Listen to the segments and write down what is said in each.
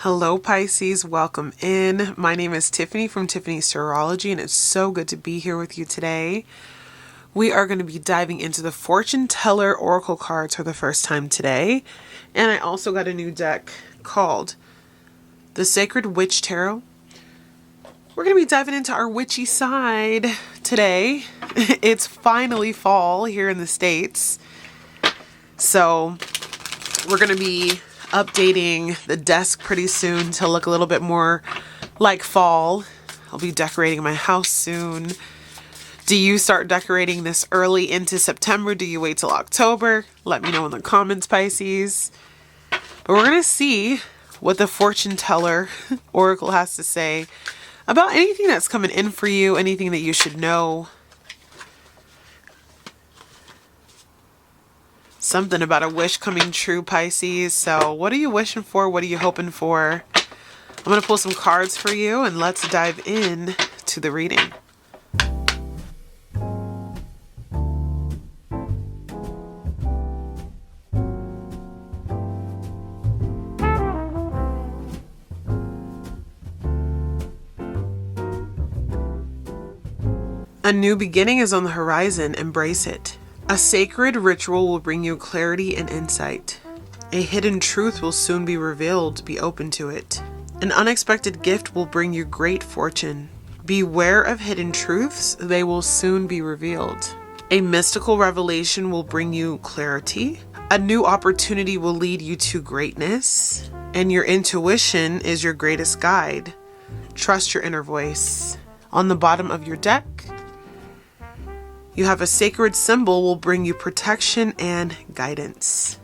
Hello Pisces, welcome in. My name is Tiffany from tiffanystarology and it's so good to be here with you today. We are going to be diving into the fortune teller oracle cards for the first time today. And I also got a new deck called the Sacred Witch Tarot. We're going to be diving into our witchy side today. It's finally fall here in the States. So we're going to be updating the desk pretty soon to look a little bit more like fall. I'll be decorating my house soon. Do you start decorating this early into September? Do you wait till October? Let me know in the comments, Pisces. But we're going to see what the fortune teller oracle has to say about anything that's coming in for you, anything that you should know. Something about a wish coming true, Pisces. So what are you wishing for? What are you hoping for? I'm going to pull some cards for you and let's dive in to the reading. A new beginning is on the horizon. Embrace it. A sacred ritual will bring you clarity and insight. A hidden truth will soon be revealed. Be open to it. An unexpected gift will bring you great fortune. Beware of hidden truths. They will soon be revealed. A mystical revelation will bring you clarity. A new opportunity will lead you to greatness. And your intuition is your greatest guide. Trust your inner voice. On the bottom of your deck, you have a sacred symbol will bring you protection and guidance.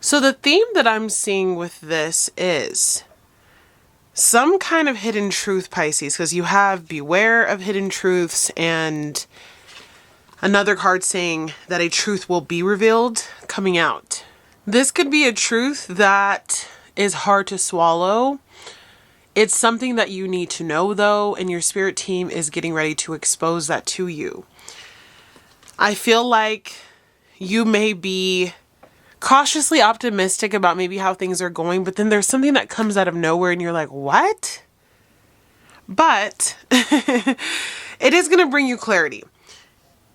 So the theme that I'm seeing with this is some kind of hidden truth, Pisces, because you have beware of hidden truths and another card saying that a truth will be revealed coming out. This could be a truth that is hard to swallow. It's something that you need to know though, and your spirit team is getting ready to expose that to you. I feel like you may be cautiously optimistic about maybe how things are going, but then there's something that comes out of nowhere and you're like, what? But it is going to bring you clarity.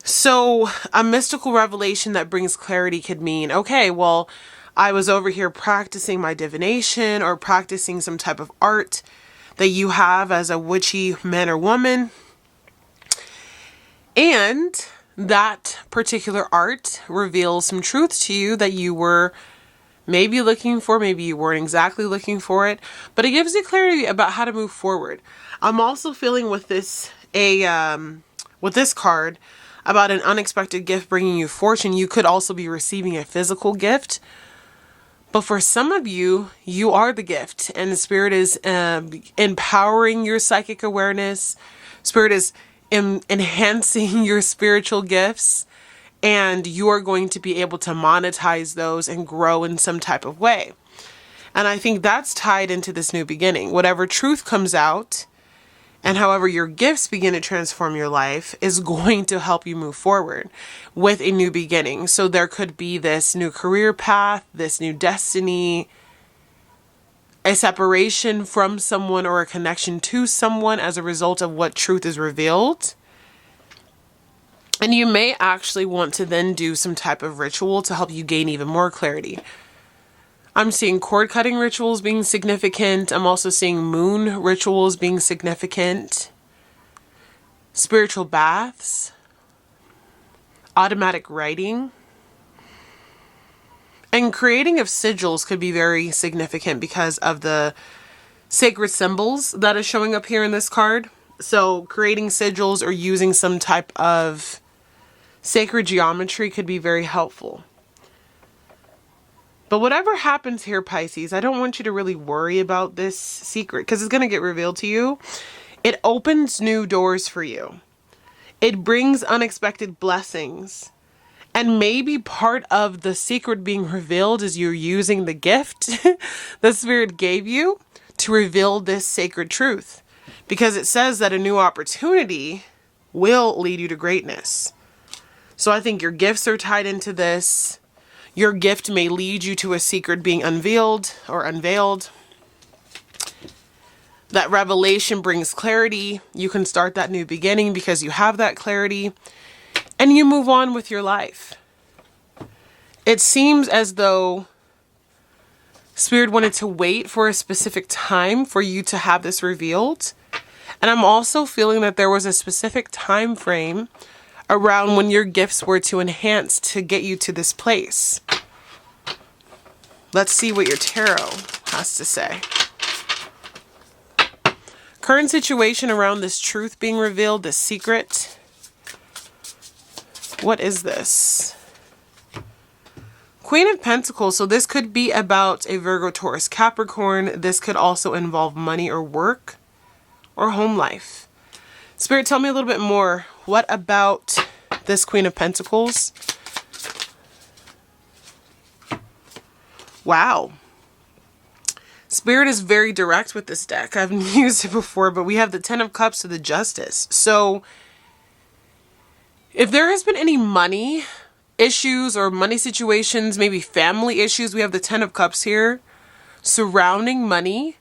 So a mystical revelation that brings clarity could mean, okay, well, I was over here practicing my divination or practicing some type of art that you have as a witchy man or woman. And that particular art reveals some truth to you that you were maybe looking for, maybe you weren't exactly looking for it, but it gives you clarity about how to move forward. I'm also feeling with this card about an unexpected gift bringing you fortune. You could also be receiving a physical gift. But for some of you, you are the gift, and the Spirit is empowering your psychic awareness. Spirit is enhancing your spiritual gifts, and you are going to be able to monetize those and grow in some type of way. And I think that's tied into this new beginning. Whatever truth comes out, and however your gifts begin to transform your life is going to help you move forward with a new beginning. So there could be this new career path, this new destiny, a separation from someone or a connection to someone as a result of what truth is revealed. And you may actually want to then do some type of ritual to help you gain even more clarity. I'm seeing cord cutting rituals being significant. I'm also seeing moon rituals being significant. Spiritual baths. Automatic writing. And creating of sigils could be very significant because of the sacred symbols that is showing up here in this card. So creating sigils or using some type of sacred geometry could be very helpful. But whatever happens here, Pisces, I don't want you to really worry about this secret because it's going to get revealed to you. It opens new doors for you. It brings unexpected blessings. And maybe part of the secret being revealed is you're using the gift the Spirit gave you to reveal this sacred truth. Because it says that a new opportunity will lead you to greatness. So I think your gifts are tied into this. Your gift may lead you to a secret being unveiled or unveiled. That revelation brings clarity. You can start that new beginning because you have that clarity, and you move on with your life. It seems as though Spirit wanted to wait for a specific time for you to have this revealed. And I'm also feeling that there was a specific time frame around when your gifts were to enhance to get you to this place. Let's see what your tarot has to say. Current situation around this truth being revealed, this secret. What is this? Queen of Pentacles. So this could be about a Virgo, Taurus, Capricorn. This could also involve money or work or home life. Spirit, tell me a little bit more. What about this Queen of Pentacles? Wow. Spirit is very direct with this deck. I've used it before, but we have the Ten of Cups to the Justice. So if there has been any money issues or money situations, maybe family issues, we have the Ten of Cups here surrounding money,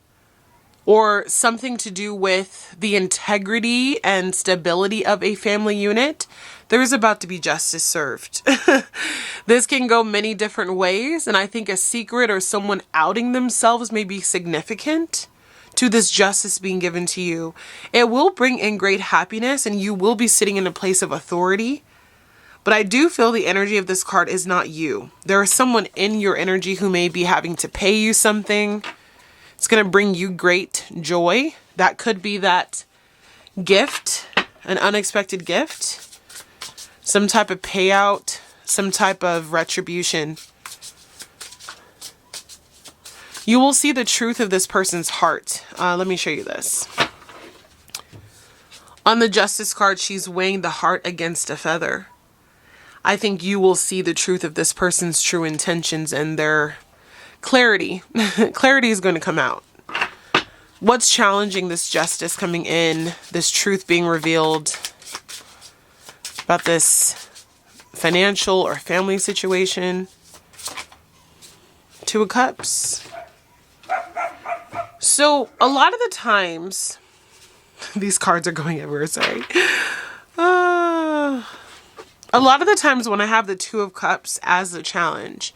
or something to do with the integrity and stability of a family unit, there is about to be justice served. This can go many different ways, and I think a secret or someone outing themselves may be significant to this justice being given to you. It will bring in great happiness, and you will be sitting in a place of authority. But I do feel the energy of this card is not you. There is someone in your energy who may be having to pay you something. It's going to bring you great joy. That could be that gift, an unexpected gift, some type of payout, some type of retribution. You will see the truth of this person's heart. Let me show you this. On the Justice card, she's weighing the heart against a feather. I think you will see the truth of this person's true intentions and their clarity. Clarity is going to come out. What's challenging this justice coming in, this truth being revealed about this financial or family situation? Two of Cups. So a lot of the times, these cards are going everywhere, sorry. A lot of the times when I have the Two of Cups as a challenge,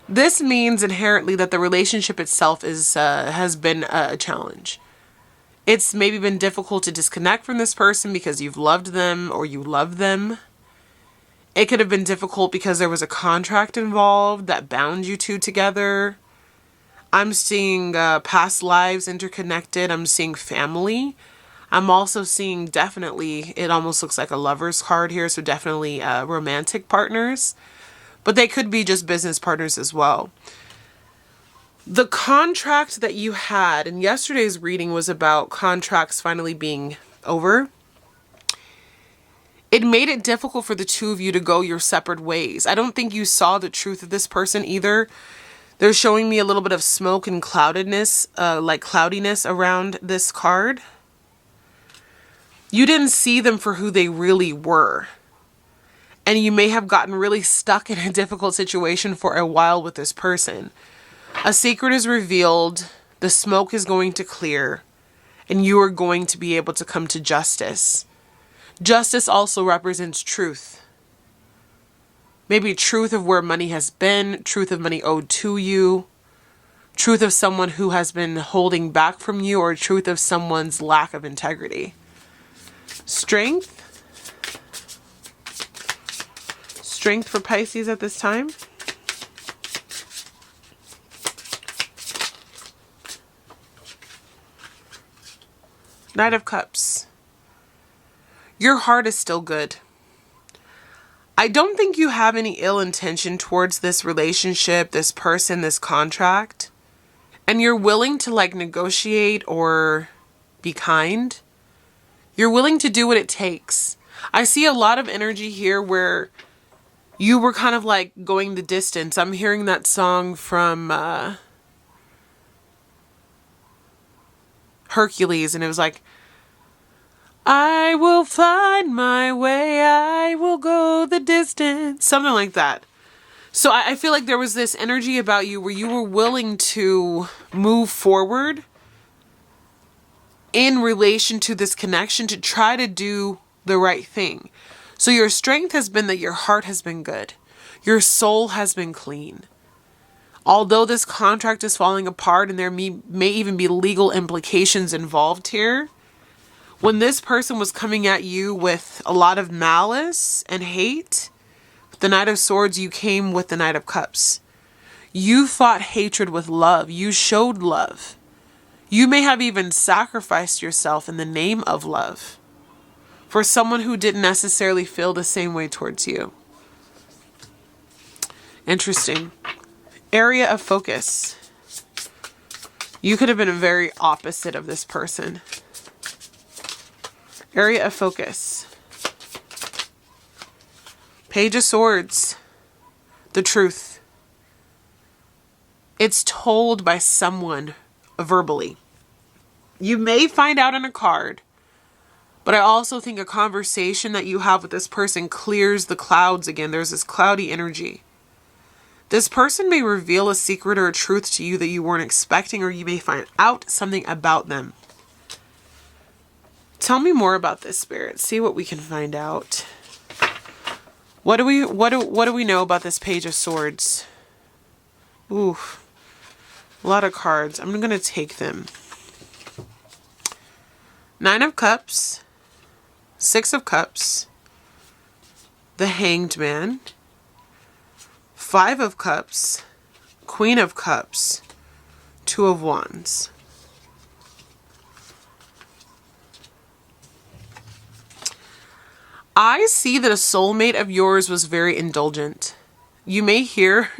this means inherently that the relationship itself has been a challenge. It's maybe been difficult to disconnect from this person because you've loved them or you love them. It could have been difficult because there was a contract involved that bound you two together. I'm seeing past lives interconnected. I'm seeing family. I'm also seeing definitely, it almost looks like a lover's card here, so definitely romantic partners. But they could be just business partners as well. The contract that you had, and yesterday's reading was about contracts finally being over. It made it difficult for the two of you to go your separate ways. I don't think you saw the truth of this person either. They're showing me a little bit of smoke and cloudedness, like cloudiness around this card. You didn't see them for who they really were. And you may have gotten really stuck in a difficult situation for a while with this person. A secret is revealed, the smoke is going to clear, and you are going to be able to come to justice. Justice also represents truth. Maybe truth of where money has been, truth of money owed to you, truth of someone who has been holding back from you, or truth of someone's lack of integrity. Strength. Strength for Pisces at this time. Knight of Cups. Your heart is still good. I don't think you have any ill intention towards this relationship, this person, this contract. And you're willing to negotiate or be kind. You're willing to do what it takes. I see a lot of energy here where you were kind of going the distance. I'm hearing that song from Hercules, and it was I will find my way, I will go the distance. Something like that. So I feel like there was this energy about you where you were willing to move forward in relation to this connection to try to do the right thing. So your strength has been that your heart has been good. Your soul has been clean. Although this contract is falling apart and there may even be legal implications involved here, when this person was coming at you with a lot of malice and hate, with the Knight of Swords, you came with the Knight of Cups. You fought hatred with love. You showed love. You may have even sacrificed yourself in the name of love for someone who didn't necessarily feel the same way towards you. Interesting. Area of focus. You could have been very opposite of this person. Area of focus. Page of Swords. The truth. It's told by someone verbally. You may find out in a card, but I also think a conversation that you have with this person clears the clouds again. There's this cloudy energy. This person may reveal a secret or a truth to you that you weren't expecting, or you may find out something about them. Tell me more about this, Spirit. See what we can find out. What do we know about this Page of Swords? Ooh, a lot of cards. I'm going to take them. Nine of Cups, Six of Cups, the Hanged Man, Five of Cups, Queen of Cups, Two of Wands. I see that a soulmate of yours was very indulgent. You may hear,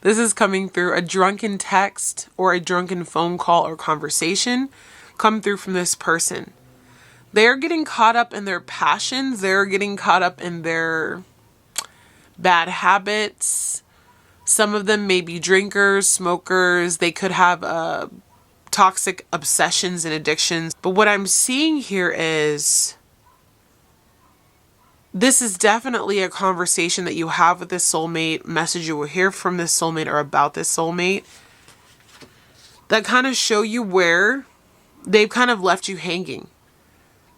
this is coming through, a drunken text or a drunken phone call or conversation come through from this person. They're getting caught up in their passions. They're getting caught up in their bad habits. Some of them may be drinkers, smokers. They could have toxic obsessions and addictions. But what I'm seeing here is this is definitely a conversation that you have with this soulmate, message you will hear from this soulmate or about this soulmate that kind of show you where they've kind of left you hanging.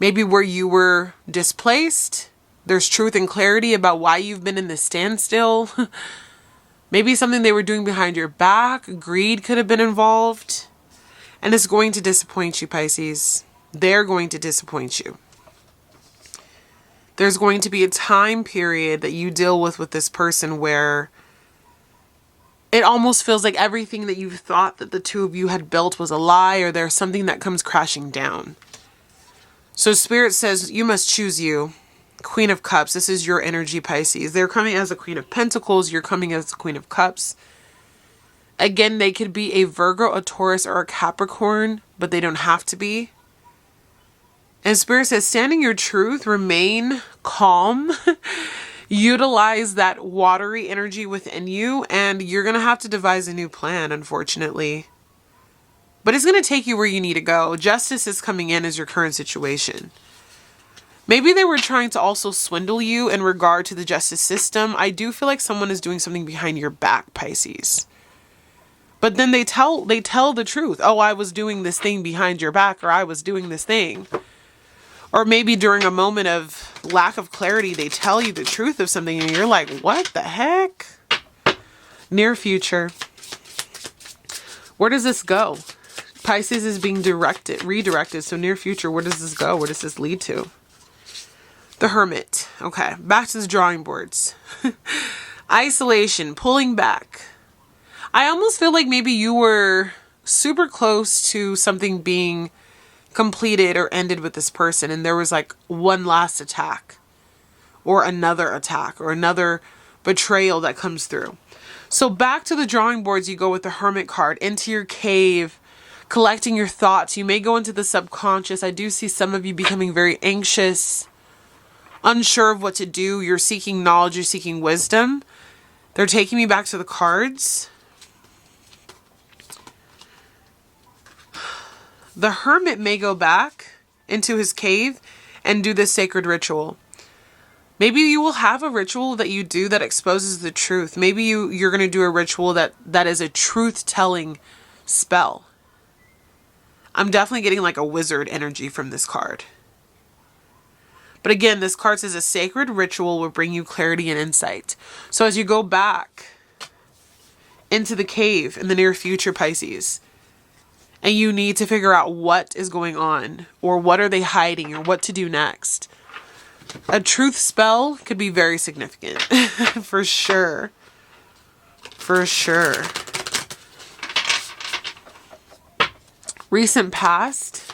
Maybe where you were displaced. There's truth and clarity about why you've been in this standstill. Maybe something they were doing behind your back. Greed could have been involved. And it's going to disappoint you, Pisces. They're going to disappoint you. There's going to be a time period that you deal with this person where it almost feels like everything that you thought that the two of you had built was a lie, or there's something that comes crashing down. So Spirit says you must choose you. Queen of Cups. This is your energy, Pisces. They're coming as a Queen of Pentacles. You're coming as a Queen of Cups. Again, they could be a Virgo, a Taurus, or a Capricorn, but they don't have to be. And Spirit says, standing your truth, remain calm, utilize that watery energy within you, and you're going to have to devise a new plan, unfortunately. But it's going to take you where you need to go. Justice is coming in as your current situation. Maybe they were trying to also swindle you in regard to the justice system. I do feel like someone is doing something behind your back, Pisces. But then they tell the truth. Oh, I was doing this thing behind your back, or I was doing this thing. Or maybe during a moment of lack of clarity, they tell you the truth of something and you're like, what the heck? Near future. Where does this go? Pisces is being redirected. So near future, where does this go? Where does this lead to? The Hermit. Okay, back to the drawing boards. Isolation, pulling back. I almost feel like maybe you were super close to something being completed or ended with this person, and there was like one last attack or another betrayal that comes through. So back to the drawing boards, you go with the Hermit card, into your cave, collecting your thoughts. You may go into the subconscious. I do see some of you becoming very anxious, unsure of what to do. You're seeking knowledge, you're seeking wisdom. They're taking me back to the cards. The Hermit may go back into his cave and do this sacred ritual. Maybe you will have a ritual that you do that exposes the truth. Maybe you're going to do a ritual that is a truth-telling spell. I'm definitely getting like a wizard energy from this card. But again, this card says a sacred ritual will bring you clarity and insight. So as you go back into the cave in the near future, Pisces, and you need to figure out what is going on, or what are they hiding, or what to do next, a truth spell could be very significant. For sure. For sure. Recent past.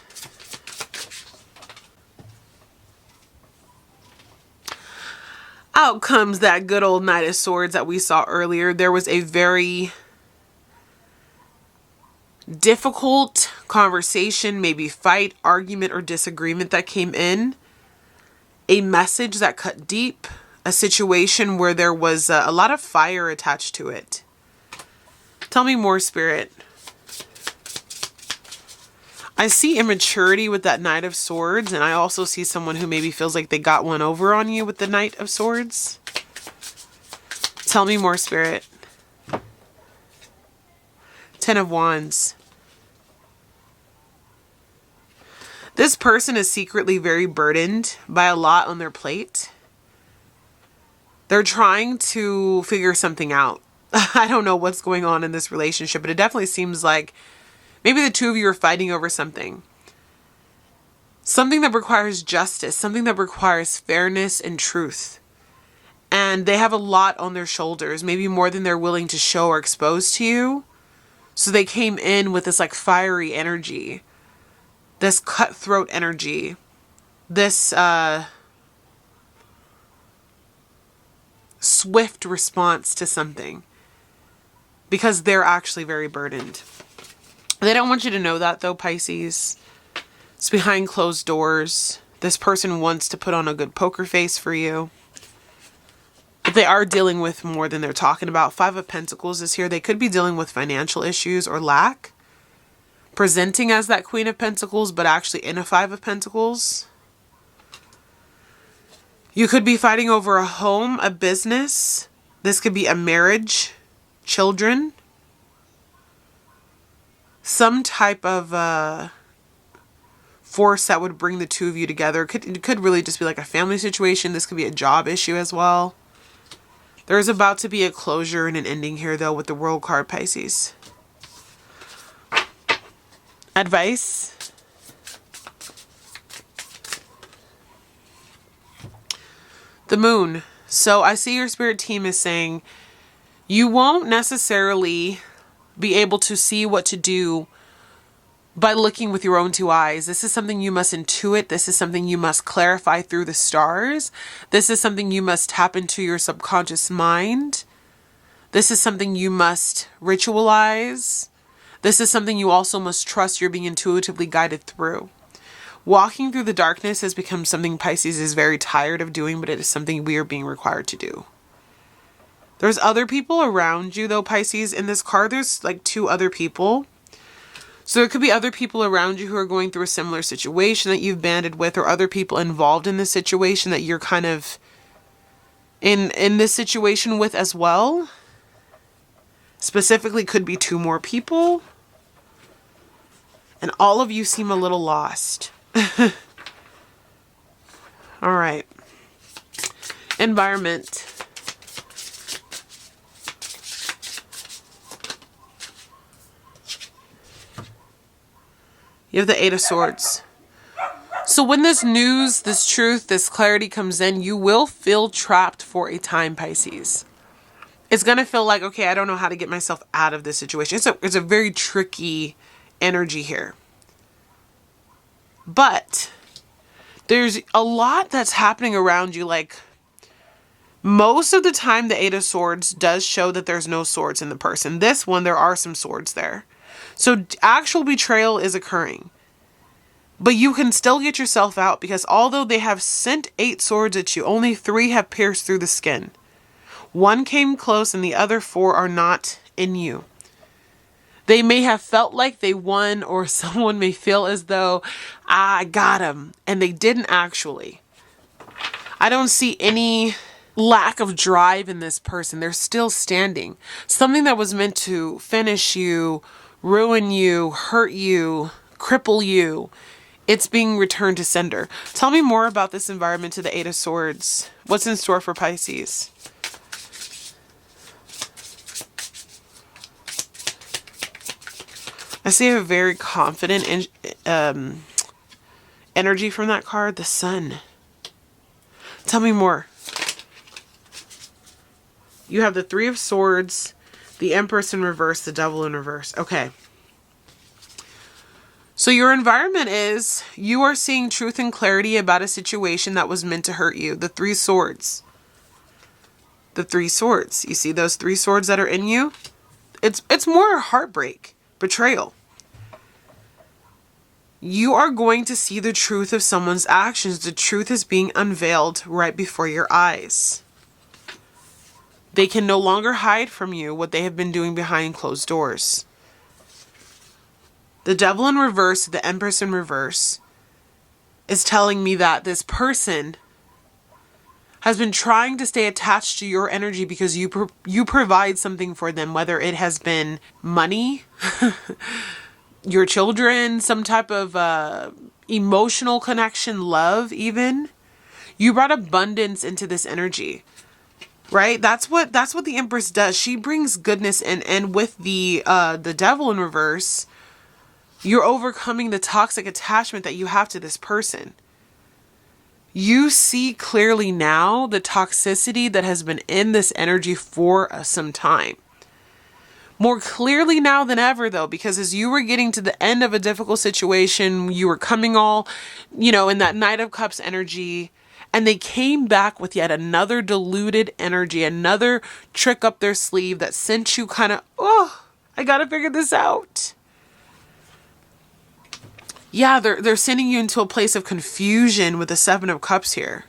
Out comes that good old Knight of Swords that we saw earlier. There was a very difficult conversation, maybe fight, argument, or disagreement that came in. A message that cut deep. A situation where there was a lot of fire attached to it. Tell me more, Spirit. I see immaturity with that Knight of Swords, and I also see someone who maybe feels like they got one over on you with the Knight of Swords. Tell me more, Spirit. Ten of Wands. This person is secretly very burdened by a lot on their plate. They're trying to figure something out. I don't know what's going on in this relationship, but it definitely seems like maybe the two of you are fighting over something. Something that requires justice, something that requires fairness and truth. And they have a lot on their shoulders, maybe more than they're willing to show or expose to you. So they came in with this like fiery energy, this cutthroat energy, this swift response to something, because they're actually very burdened. They don't want you to know that though, Pisces. It's behind closed doors. This person wants to put on a good poker face for you. But they are dealing with more than they're talking about. Five of Pentacles is here. They could be dealing with financial issues or lack. Presenting as that Queen of Pentacles, but actually in a Five of Pentacles. You could be fighting over a home, a business. This could be a marriage, children. Some type of force that would bring the two of you together. It could really just be like a family situation. This could be a job issue as well. There's about to be a closure and an ending here, though, with the World card, Pisces. Advice. The Moon. So I see your spirit team is saying you won't necessarily be able to see what to do by looking with your own two eyes. This is something you must intuit. This is something you must clarify through the stars. This is something you must tap into your subconscious mind. This is something you must ritualize. This is something you also must trust you're being intuitively guided through. Walking through the darkness has become something Pisces is very tired of doing, but it is something we are being required to do. There's other people around you though, Pisces. In this card, there's like two other people. So there could be other people around you who are going through a similar situation that you've banded with, or other people involved in this situation that you're kind of in this situation with as well. Specifically, could be two more people. And all of you seem a little lost. All right. Environment. You have the Eight of Swords. So when this news, this truth, this clarity comes in, you will feel trapped for a time, Pisces. It's going to feel like, okay, I don't know how to get myself out of this situation. It's a very tricky energy here. But there's a lot that's happening around you. Like, most of the time, the Eight of Swords does show that there's no swords in the person. This one, there are some swords there. So actual betrayal is occurring. But you can still get yourself out, because although they have sent 8 swords at you, only 3 have pierced through the skin. 1 came close and the other 4 are not in you. They may have felt like they won, or someone may feel as though, I got him, and they didn't actually. I don't see any lack of drive in this person. They're still standing. Something that was meant to finish you, ruin you, hurt you, cripple you, it's being returned to sender. Tell me more about this environment to the Eight of Swords. What's in store for Pisces? I see a very confident energy from that card, the Sun. Tell me more. You have the Three of Swords, the Empress in reverse, the Devil in reverse. Okay. So your environment is, you are seeing truth and clarity about a situation that was meant to hurt you. The Three Swords. The Three Swords. You see those three swords that are in you? It's more heartbreak, betrayal. You are going to see the truth of someone's actions. The truth is being unveiled right before your eyes. They can no longer hide from you what they have been doing behind closed doors. The Devil in reverse, the Empress in reverse, is telling me that this person has been trying to stay attached to your energy because you provide something for them, whether it has been money, your children, some type of emotional connection, love even. You brought abundance into this energy. Right? That's what the Empress does. She brings goodness in, and with the Devil in reverse, you're overcoming the toxic attachment that you have to this person. You see clearly now the toxicity that has been in this energy for some time. More clearly now than ever, though, because as you were getting to the end of a difficult situation, you were coming all, in that Knight of Cups energy. And they came back with yet another diluted energy, another trick up their sleeve that sent you kind of, I got to figure this out. Yeah, they're sending you into a place of confusion with the Seven of Cups here.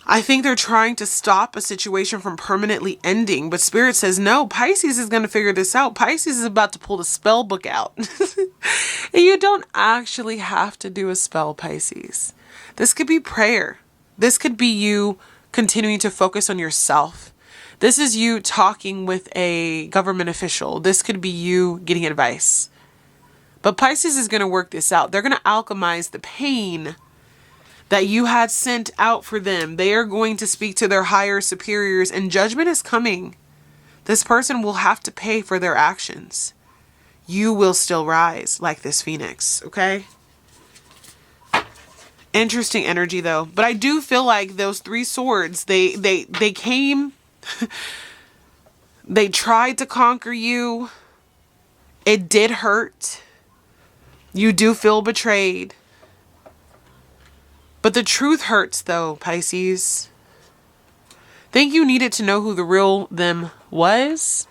I think they're trying to stop a situation from permanently ending, but Spirit says, no, Pisces is going to figure this out. Pisces is about to pull the spell book out. And you don't actually have to do a spell, Pisces. This could be prayer. This could be you continuing to focus on yourself. This is you talking with a government official. This could be you getting advice. But Pisces is going to work this out. They're going to alchemize the pain that you had sent out for them. They are going to speak to their higher superiors, and judgment is coming. This person will have to pay for their actions. You will still rise like this phoenix, okay? Interesting energy though. But I do feel like those three swords, they came, they tried to conquer you. It did hurt. You do feel betrayed. But the truth hurts though, Pisces. Think you needed to know who the real them was?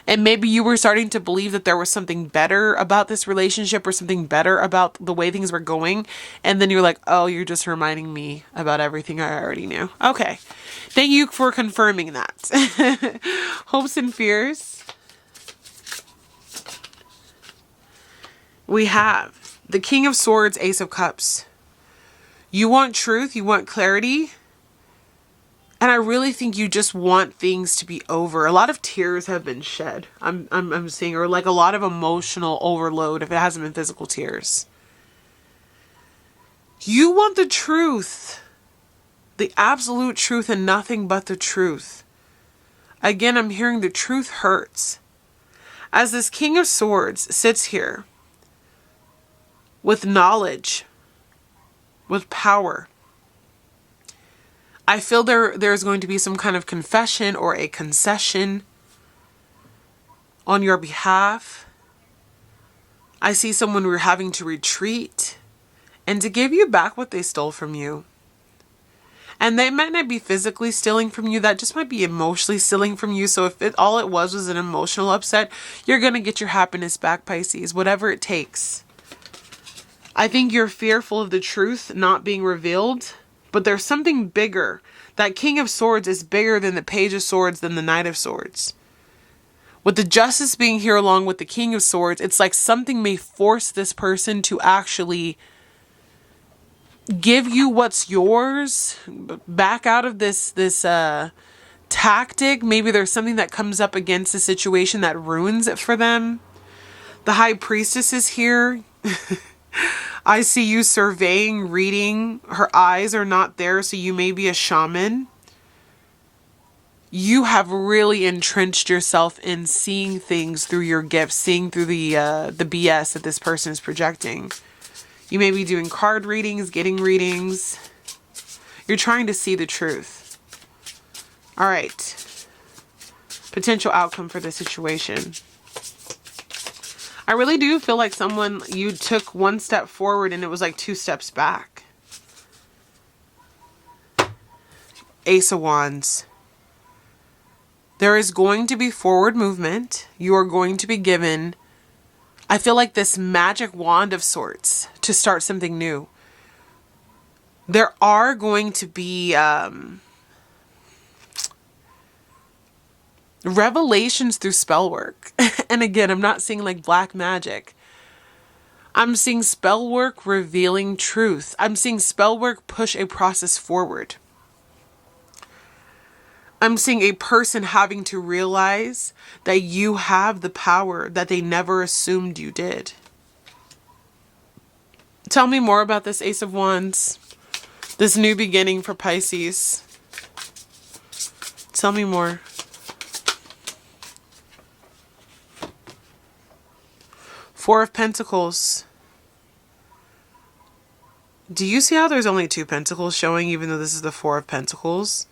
And maybe you were starting to believe that there was something better about this relationship or something better about the way things were going. And then you're like, oh, you're just reminding me about everything I already knew. Okay. Thank you for confirming that. Hopes and fears. We have the King of Swords, Ace of Cups. You want truth. You want clarity. And I really think you just want things to be over. A lot of tears have been shed. I'm seeing, or like a lot of emotional overload if it hasn't been physical tears. You want the truth. The absolute truth and nothing but the truth. Again, I'm hearing the truth hurts. As this King of Swords sits here with knowledge, with power, I feel there's going to be some kind of confession or a concession on your behalf. I see someone we're having to retreat and to give you back what they stole from you. And they might not be physically stealing from you. That just might be emotionally stealing from you. So if all it was an emotional upset, you're going to get your happiness back, Pisces, whatever it takes. I think you're fearful of the truth not being revealed. But there's something bigger. That King of Swords is bigger than the Page of Swords, than the Knight of Swords. With the Justice being here along with the King of Swords, it's like something may force this person to actually give you what's yours, back out of this tactic. Maybe there's something that comes up against the situation that ruins it for them. The High Priestess is here. I see you surveying, reading. Her eyes are not there, so you may be a shaman. You have really entrenched yourself in seeing things through your gifts, seeing through the BS that this person is projecting. You may be doing card readings, getting readings. You're trying to see the truth. All right. Potential outcome for the situation. I really do feel like you took one step forward and it was like 2 steps back. Ace of Wands. There is going to be forward movement. You are going to be given, I feel like, this magic wand of sorts to start something new. There are going to be revelations through spell work. And again, I'm not seeing like black magic. I'm seeing spell work revealing truth. I'm seeing spell work push a process forward. I'm seeing a person having to realize that you have the power that they never assumed you did. Tell me more about this Ace of Wands. This new beginning for Pisces. Tell me more. Four of Pentacles. Do you see how there's only 2 pentacles showing, even though this is the Four of Pentacles?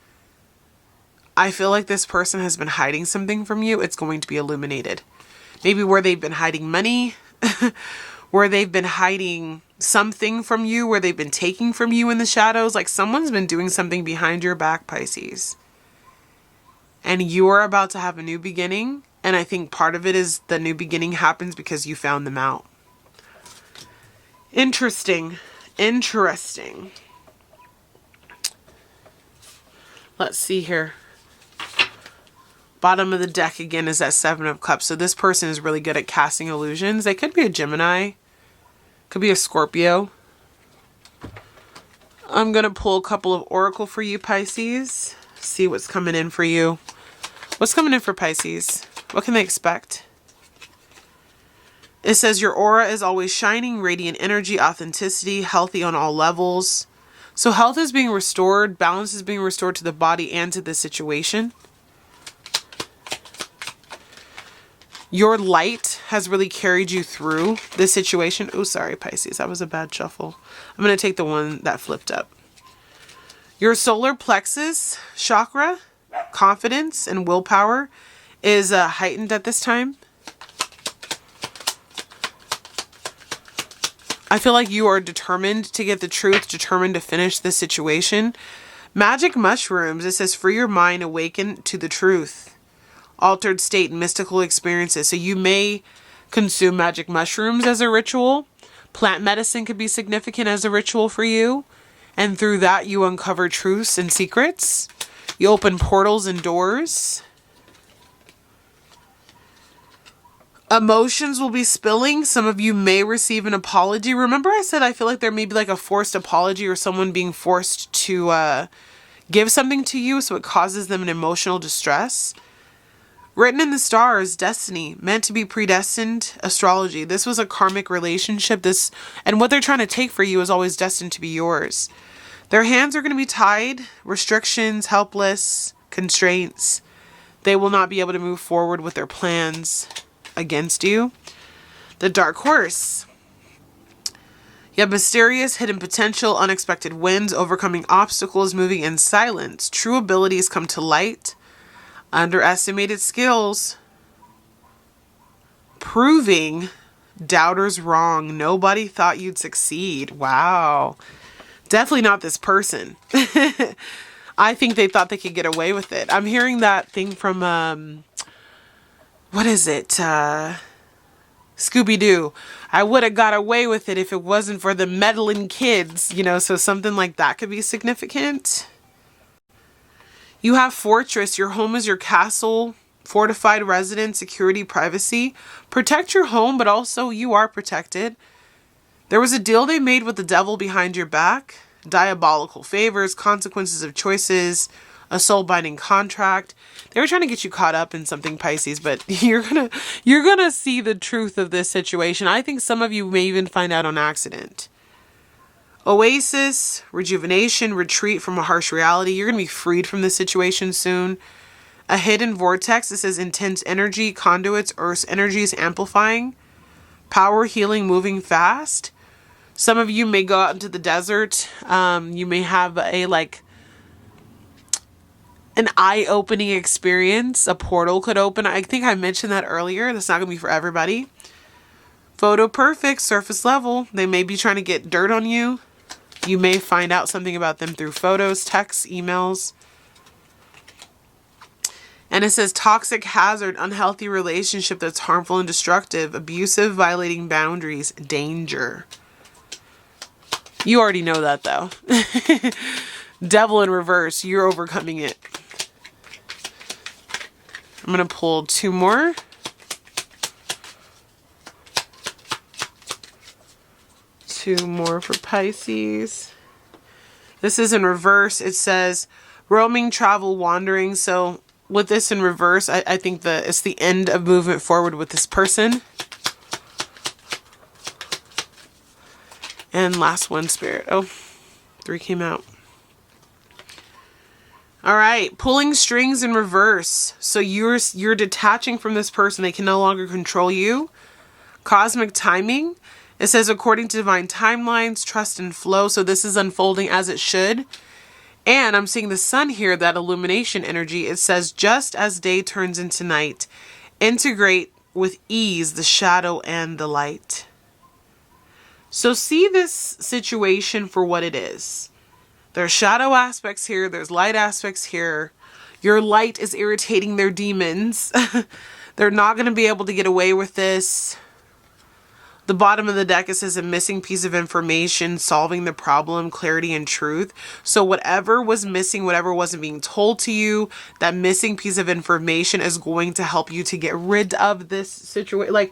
I feel like this person has been hiding something from you. It's going to be illuminated. Maybe where they've been hiding money, where they've been hiding something from you, where they've been taking from you in the shadows. Like someone's been doing something behind your back, Pisces. And you are about to have a new beginning. And I think part of it is the new beginning happens because you found them out. Interesting. Interesting. Let's see here. Bottom of the deck again is that 7 of Cups. So this person is really good at casting illusions. They could be a Gemini. Could be a Scorpio. I'm going to pull a couple of Oracle for you, Pisces. See what's coming in for you. What's coming in for Pisces? What can they expect? It says your aura is always shining, radiant energy, authenticity, healthy on all levels. So health is being restored. Balance is being restored to the body and to the situation. Your light has really carried you through this situation. Oh, sorry, Pisces. That was a bad shuffle. I'm going to take the one that flipped up. Your solar plexus chakra, confidence and willpower is heightened at this time. I feel like you are determined to get the truth, determined to finish this situation. Magic mushrooms. It says free your mind, awaken to the truth. Altered state and mystical experiences. So you may consume magic mushrooms as a ritual. Plant medicine could be significant as a ritual for you. And through that, you uncover truths and secrets. You open portals and doors. Emotions will be spilling. Some of you may receive an apology. Remember I said I feel like there may be like a forced apology or someone being forced to give something to you, so it causes them an emotional distress. Written in the stars, destiny, meant to be predestined, astrology. This was a karmic relationship. And what they're trying to take for you is always destined to be yours. Their hands are going to be tied, restrictions, helpless, constraints. They will not be able to move forward with their plans against you. The Dark Horse. You have mysterious, hidden potential, unexpected wins, overcoming obstacles, moving in silence. True abilities come to light. Underestimated skills. Proving doubters wrong. Nobody thought you'd succeed. Wow. Definitely not this person. I think they thought they could get away with it. I'm hearing that thing from, what is it? Scooby-Doo. I would have got away with it if it wasn't for the meddling kids, so something like that could be significant. You have fortress. Your home is your castle, fortified residence, security, privacy. Protect your home, but also you are protected. There was a deal they made with the devil behind your back, diabolical favors, consequences of choices, a soul-binding contract. They were trying to get you caught up in something, Pisces, but you're gonna see the truth of this situation. I think some of you may even find out on accident. Oasis, rejuvenation, retreat from a harsh reality. You're gonna be freed from this situation soon. A hidden vortex. It says intense energy, conduits, earth's energies amplifying. Power, healing, moving fast. Some of you may go out into the desert. You may have an eye-opening experience. A portal could open. I think I mentioned that earlier. That's not going to be for everybody. Photo perfect, surface level. They may be trying to get dirt on you. You may find out something about them through photos, texts, emails. And it says toxic hazard, unhealthy relationship that's harmful and destructive, abusive, violating boundaries, danger. You already know that though. Devil in reverse, you're overcoming it. I'm going to pull 2 more. Two more for Pisces. This is in reverse. It says roaming, travel, wandering. So with this in reverse, I think it's the end of movement forward with this person. And last one, Spirit. Oh, 3 came out. All right, pulling strings in reverse. So you're detaching from this person. They can no longer control you. Cosmic timing. It says according to divine timelines, trust and flow. So this is unfolding as it should. And I'm seeing the sun here, that illumination energy. It says just as day turns into night, integrate with ease the shadow and the light. So see this situation for what it is. There's shadow aspects here. There's light aspects here. Your light is irritating their demons. They're not going to be able to get away with this. The bottom of the deck, it says a missing piece of information, solving the problem, clarity and truth. So whatever was missing, whatever wasn't being told to you, that missing piece of information is going to help you to get rid of this situation,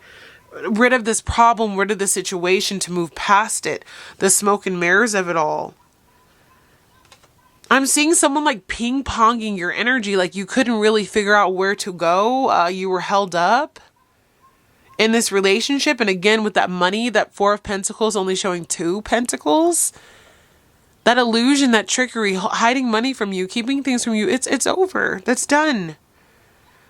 rid of this problem, rid of the situation, to move past it. The smoke and mirrors of it all. I'm seeing someone ping-ponging your energy, you couldn't really figure out where to go. You were held up in this relationship. And again, with that money, that 4 of Pentacles only showing 2 Pentacles. That illusion, that trickery, hiding money from you, keeping things from you, it's over. That's done.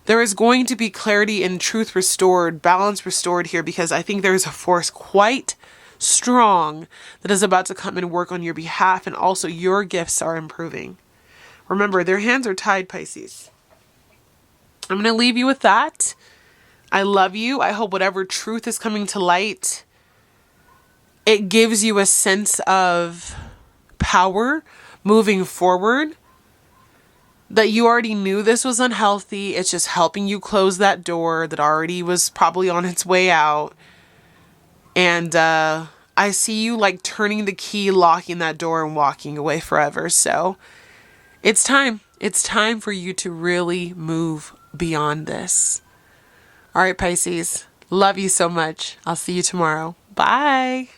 There is going to be clarity and truth restored, balance restored here, because I think there is a force quite strong that is about to come and work on your behalf, and also your gifts are improving. Remember, their hands are tied, Pisces. I'm going to leave you with that. I love you. I hope whatever truth is coming to light, it gives you a sense of power moving forward, that you already knew this was unhealthy. It's just helping you close that door that already was probably on its way out. And I see you turning the key, locking that door and walking away forever. So it's time. It's time for you to really move beyond this. All right, Pisces. Love you so much. I'll see you tomorrow. Bye.